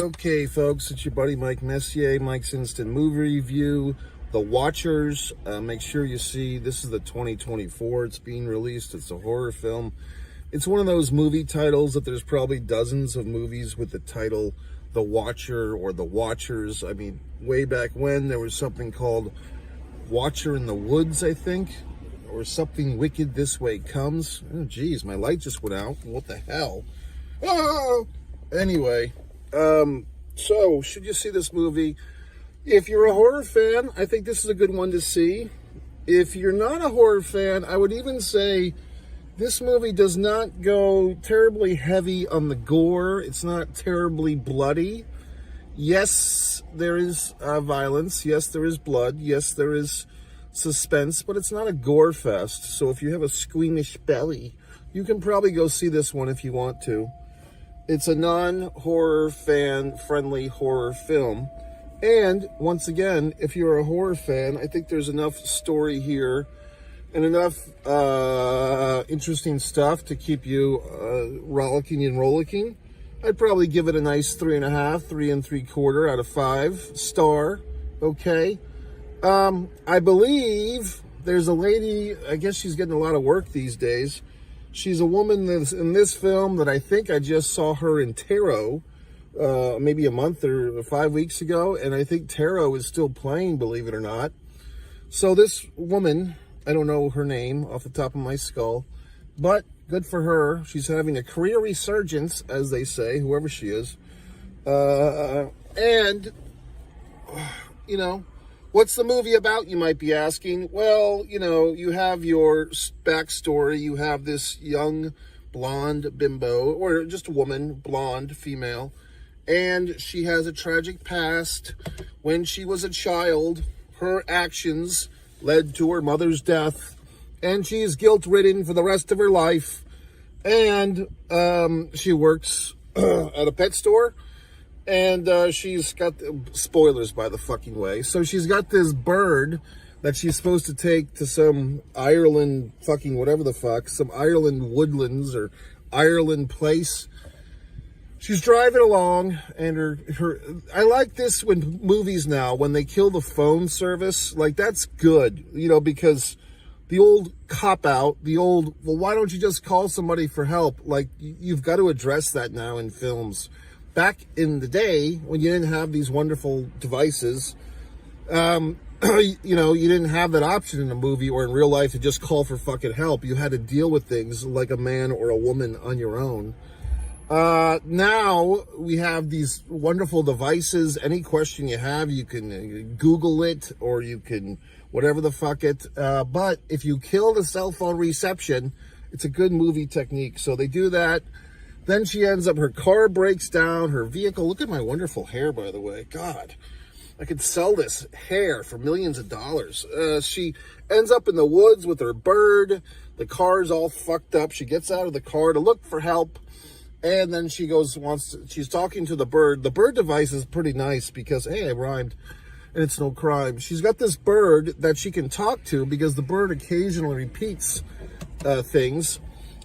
Okay, folks, it's your buddy Mike Messier, Mike's Instant Movie Review, The Watchers. Make sure you see, this is the 2024. It's being released. It's a horror film. It's one of those movie titles that there's probably dozens of movies with the title The Watcher or The Watchers. I mean, way back when, there was something called Watcher in the Woods, I think, or Something Wicked This Way Comes. Oh, geez, my light just went out. What the hell? Oh! Anyway, so should you see this movie? If you're a horror fan, I think this is a good one to see. If you're not a horror fan, I would even say this movie does not go terribly heavy on the gore. It's not terribly bloody. Yes, there is violence. Yes, there is blood. Yes, there is suspense, but it's not a gore fest. So if you have a squeamish belly, you can probably go see this one if you want to. It's a non-horror fan-friendly horror film. And, once again, if you're a horror fan, I think there's enough story here and enough interesting stuff to keep you rollicking and rollicking. I'd probably give it a nice 3.5, 3 3/4 out of 5 star. Okay. I believe there's a lady, I guess she's getting a lot of work these days. She's a woman that's in this film that I think I just saw her in Tarot, maybe a month or 5 weeks ago, and I think Tarot is still playing, believe it or not. So this woman, I don't know her name off the top of my skull, but good for her. She's having a career resurgence, as they say, whoever she is. And, you know, what's the movie about, you might be asking? Well, you know, you have your backstory. You have this young blonde bimbo, or just a woman, blonde, female, and she has a tragic past. When she was a child, her actions led to her mother's death, and she is guilt-ridden for the rest of her life. And she works at a pet store. And she's got, spoilers by the fucking way, so she's got this bird that she's supposed to take to some Ireland fucking whatever the fuck, some Ireland woodlands or Ireland place. She's driving along, and her I like this when movies now, when they kill the phone service, like that's good, you know, because the old cop-out, the old, well, why don't you just call somebody for help? Like, you've got to address that now in films. Back in the day, when you didn't have these wonderful devices, you know, you didn't have that option in a movie or in real life to just call for fucking help. You had to deal with things like a man or a woman on your own. Now we have these wonderful devices. Any question you have, you can Google it, or you can whatever the fuck it. But if you kill the cell phone reception, it's a good movie technique. So they do that. Then she ends up, her car breaks down, her vehicle. Look at my wonderful hair, by the way. God, I could sell this hair for millions of dollars. She ends up in the woods with her bird. The car's all fucked up. She gets out of the car to look for help. And then she goes, she's talking to the bird. The bird device is pretty nice because, hey, I rhymed. And it's no crime. She's got this bird that she can talk to because the bird occasionally repeats things.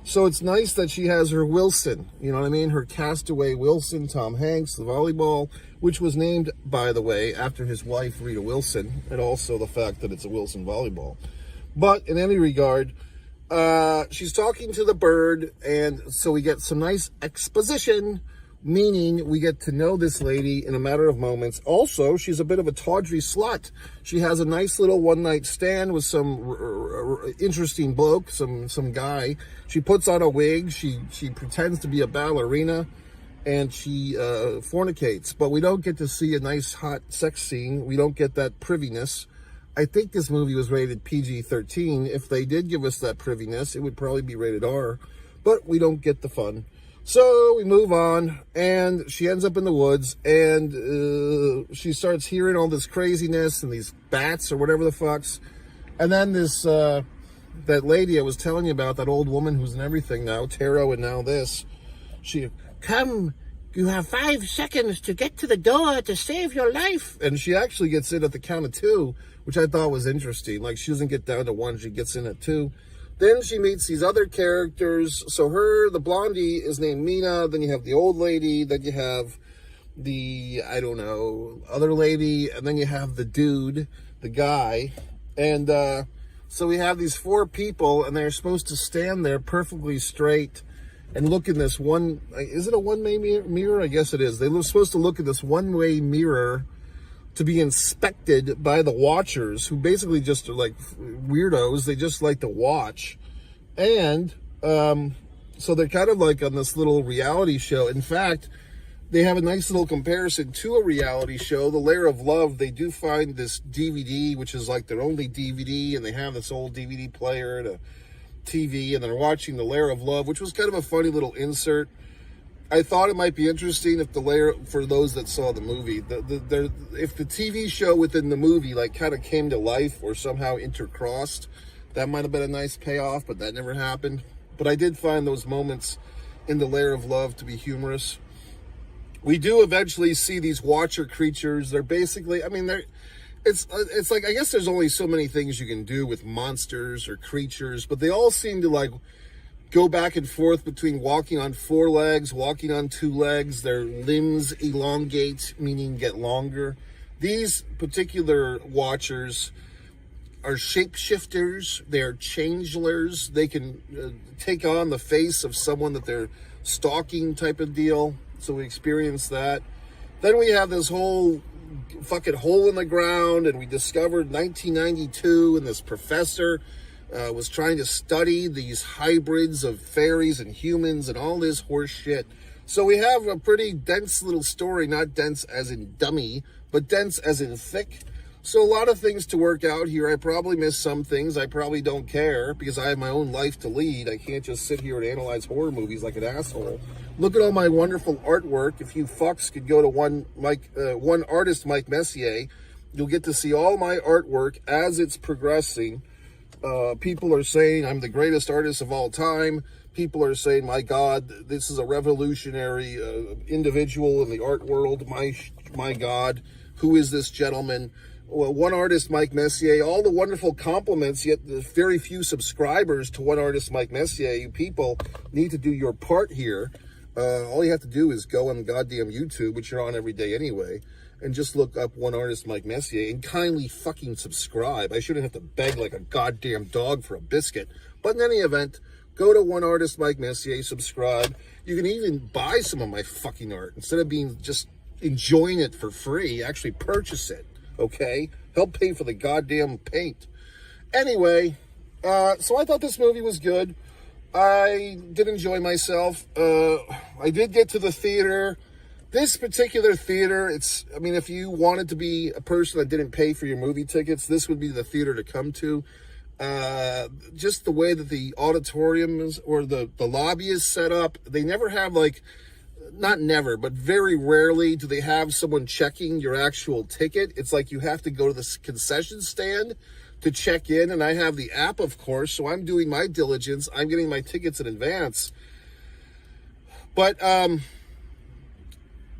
So it's nice that she has her Wilson, you know what I mean? Her castaway Wilson, Tom Hanks, the volleyball, which was named, by the way, after his wife, Rita Wilson, and also the fact that it's a Wilson volleyball. But in any regard, she's talking to the bird, and so we get some nice exposition, meaning we get to know this lady in a matter of moments. Also, she's a bit of a tawdry slut. She has a nice little one-night stand with some interesting bloke, some guy. She puts on a wig. She pretends to be a ballerina, and she fornicates. But we don't get to see a nice hot sex scene. We don't get that priviness. I think this movie was rated PG-13. If they did give us that priviness, it would probably be rated R. But we don't get the fun. So we move on, and she ends up in the woods, and she starts hearing all this craziness and these bats or whatever the fucks. And then this, that lady I was telling you about, that old woman who's in everything now, Tarot and now this, she, come, you have 5 seconds to get to the door to save your life. And she actually gets in at the count of 2, which I thought was interesting. Like, she doesn't get down to 1, she gets in at 2. Then she meets these other characters. So the blondie is named Mina. Then you have the old lady. Then you have I don't know, other lady, and then you have the dude, the guy. And so we have these 4 people, and they're supposed to stand there perfectly straight and look in this one, is it a one-way mirror? I guess it is. They were supposed to look in this one-way mirror to be inspected by the watchers, who basically just are like weirdos. They just like to watch. And so they're kind of like on this little reality show. In fact, they have a nice little comparison to a reality show, The Lair of Love. They do find this DVD, which is like their only DVD, and they have this old DVD player and a TV, and they're watching The Lair of Love, which was kind of a funny little insert. I thought it might be interesting if for those that saw the movie, if the TV show within the movie like kind of came to life or somehow intercrossed, that might have been a nice payoff, but that never happened. But I did find those moments in The Lair of Love to be humorous. We do eventually see these watcher creatures. They're basically, I mean, it's like, I guess there's only so many things you can do with monsters or creatures, but they all seem to like go back and forth between walking on 4 legs, walking on 2 legs. Their limbs elongate, meaning get longer. These particular watchers are shapeshifters. They're changelers. They can take on the face of someone that they're stalking type of deal. So we experience that. Then we have this whole fucking hole in the ground, and we discovered 1992, and this professor was trying to study these hybrids of fairies and humans and all this horse shit. So we have a pretty dense little story, not dense as in dummy, but dense as in thick. So a lot of things to work out here. I probably missed some things. I probably don't care because I have my own life to lead. I can't just sit here and analyze horror movies like an asshole. Look at all my wonderful artwork. If you fucks could go to one artist, Mike Messier, you'll get to see all my artwork as it's progressing. People are saying I'm the greatest artist of all time. People are saying, my God, this is a revolutionary individual in the art world. My God, who is this gentleman? Well, one artist, Mike Messier, all the wonderful compliments, yet there's very few subscribers to one artist, Mike Messier. You people need to do your part here. All you have to do is go on goddamn YouTube, which you're on every day anyway, and just look up one artist, Mike Messier, and kindly fucking subscribe. I shouldn't have to beg like a goddamn dog for a biscuit. But in any event, go to one artist, Mike Messier, subscribe. You can even buy some of my fucking art. Instead of being just enjoying it for free, actually purchase it. Okay? Help pay for the goddamn paint. Anyway, so I thought this movie was good. I did enjoy myself. I did get to the theater. This particular theater, I mean, if you wanted to be a person that didn't pay for your movie tickets, this would be the theater to come to. Just the way that the auditorium is, or the lobby is set up, they never have like, not never, but very rarely do they have someone checking your actual ticket. It's like you have to go to the concession stand to check in, and I have the app, of course, so I'm doing my diligence. I'm getting my tickets in advance. But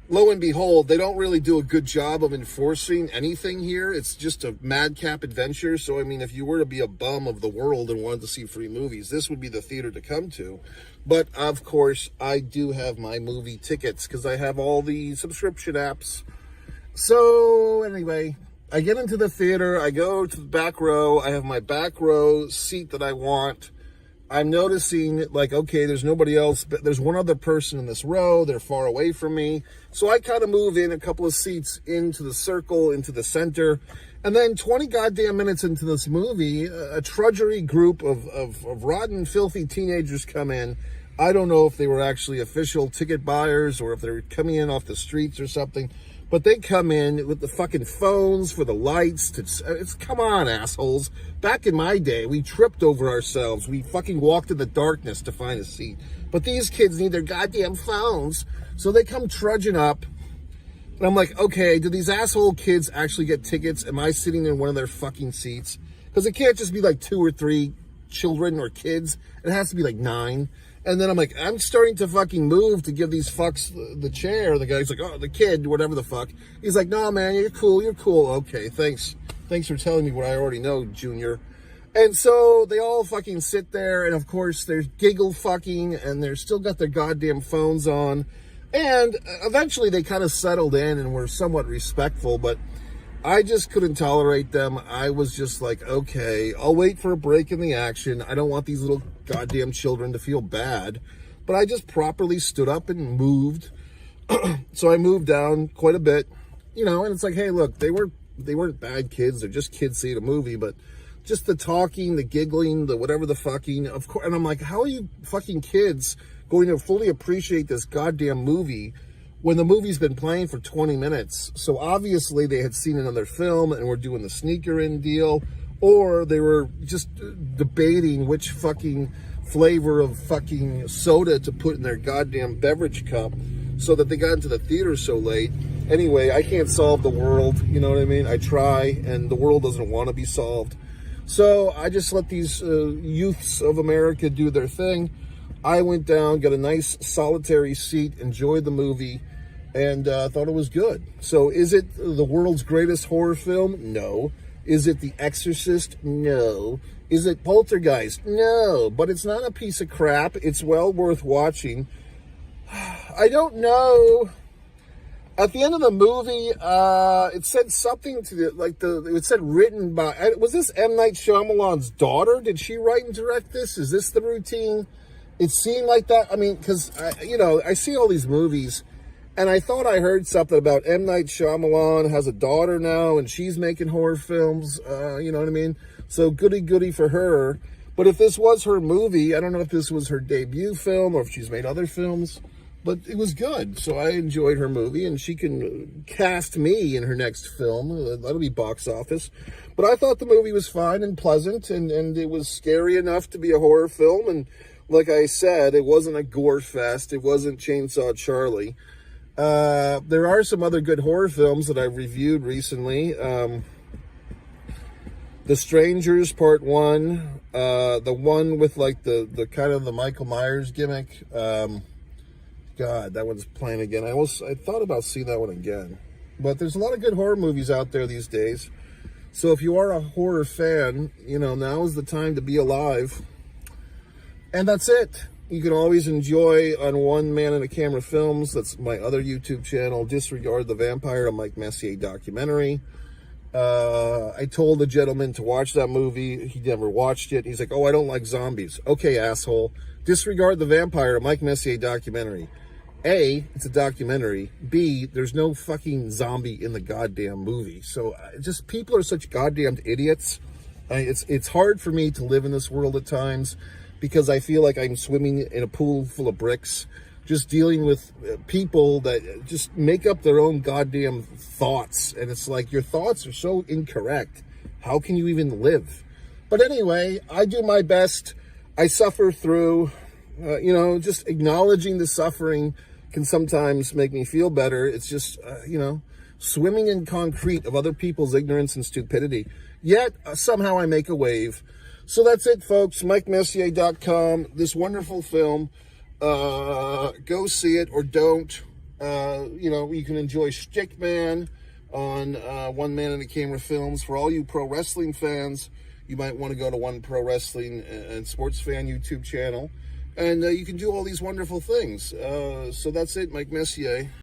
lo and behold, they don't really do a good job of enforcing anything here. It's just a madcap adventure. So, I mean, if you were to be a bum of the world and wanted to see free movies, this would be the theater to come to. But, of course, I do have my movie tickets because I have all the subscription apps. So, anyway, I get into the theater. I go to the back row. I have my back row seat that I want. I'm noticing, like, okay, there's nobody else, but there's one other person in this row. They're far away from me. So I kind of move in a couple of seats into the circle, into the center. And then 20 goddamn minutes into this movie, a trudgery group of rotten, filthy teenagers come in. I don't know if they were actually official ticket buyers or if they were coming in off the streets or something. But they come in with the fucking phones for the lights. Come on, assholes. Back in my day, we tripped over ourselves. We fucking walked in the darkness to find a seat. But these kids need their goddamn phones. So they come trudging up. And I'm like, okay, do these asshole kids actually get tickets? Am I sitting in one of their fucking seats? Because it can't just be like 2 or 3 children or kids. It has to be like 9. And then I'm like, I'm starting to fucking move to give these fucks the chair. The guy's like, oh, the kid, whatever the fuck. He's like, no, man, you're cool. Okay, thanks. Thanks for telling me what I already know, Junior. And so they all fucking sit there. And of course, there's giggle fucking. And they're still got their goddamn phones on. And eventually they kind of settled in and were somewhat respectful, but I just couldn't tolerate them. I was just like, okay, I'll wait for a break in the action. I don't want these little goddamn children to feel bad. But I just properly stood up and moved. So I moved down quite a bit, you know, and it's like, hey, look, they weren't bad kids. They're just kids seeing a movie, but just the talking, the giggling, the whatever the fucking, of course. And I'm like, how are you fucking kids going to fully appreciate this goddamn movie when the movie's been playing for 20 minutes? So obviously they had seen another film and were doing the sneaker in deal, or they were just debating which fucking flavor of fucking soda to put in their goddamn beverage cup so that they got into the theater so late. Anyway, I can't solve the world, you know what I mean? I try, and the world doesn't want to be solved. So I just let these youths of America do their thing. I went down, got a nice solitary seat, enjoyed the movie, and thought it was good. So is it the world's greatest horror film? No. Is it The Exorcist? No. Is it Poltergeist? No. But it's not a piece of crap. It's well worth watching. I don't know. At the end of the movie, it said something to it said written by, was this M. Night Shyamalan's daughter? Did she write and direct this? Is this the routine? It seemed like that. I mean, because, you know, I see all these movies, and I thought I heard something about M. Night Shyamalan has a daughter now, and she's making horror films, you know what I mean? So goody for her. But if this was her movie, I don't know if this was her debut film or if she's made other films, but it was good. So I enjoyed her movie, and she can cast me in her next film. That'll be box office. But I thought the movie was fine and pleasant, and it was scary enough to be a horror film. And like I said, it wasn't a gore fest. It wasn't Chainsaw Charlie. There are some other good horror films that I've reviewed recently. The Strangers Part 1, the one with like the kind of the Michael Myers gimmick. God, that one's playing again. I thought about seeing that one again. But there's a lot of good horror movies out there these days. So if you are a horror fan, you know, now is the time to be alive. And that's it. You can always enjoy on One Man and a Camera Films. That's my other YouTube channel, Disregard the Vampire, a Mike Messier documentary. I told the gentleman to watch that movie. He never watched it. He's like, oh, I don't like zombies. Okay, asshole. Disregard the Vampire, a Mike Messier documentary. A, it's a documentary. B, there's no fucking zombie in the goddamn movie. So just people are such goddamn idiots. It's hard for me to live in this world at times because I feel like I'm swimming in a pool full of bricks, just dealing with people that just make up their own goddamn thoughts. And it's like, your thoughts are so incorrect. How can you even live? But anyway, I do my best. I suffer through, you know, just acknowledging the suffering can sometimes make me feel better. It's just, you know, swimming in concrete of other people's ignorance and stupidity. Yet, somehow I make a wave. So that's it, folks. MikeMessier.com. This wonderful film. Go see it or don't. You know, you can enjoy Stickman on One Man and a Camera Films. For all you pro wrestling fans, you might want to go to One Pro Wrestling and Sports Fan YouTube channel. And you can do all these wonderful things. So that's it, Mike Messier.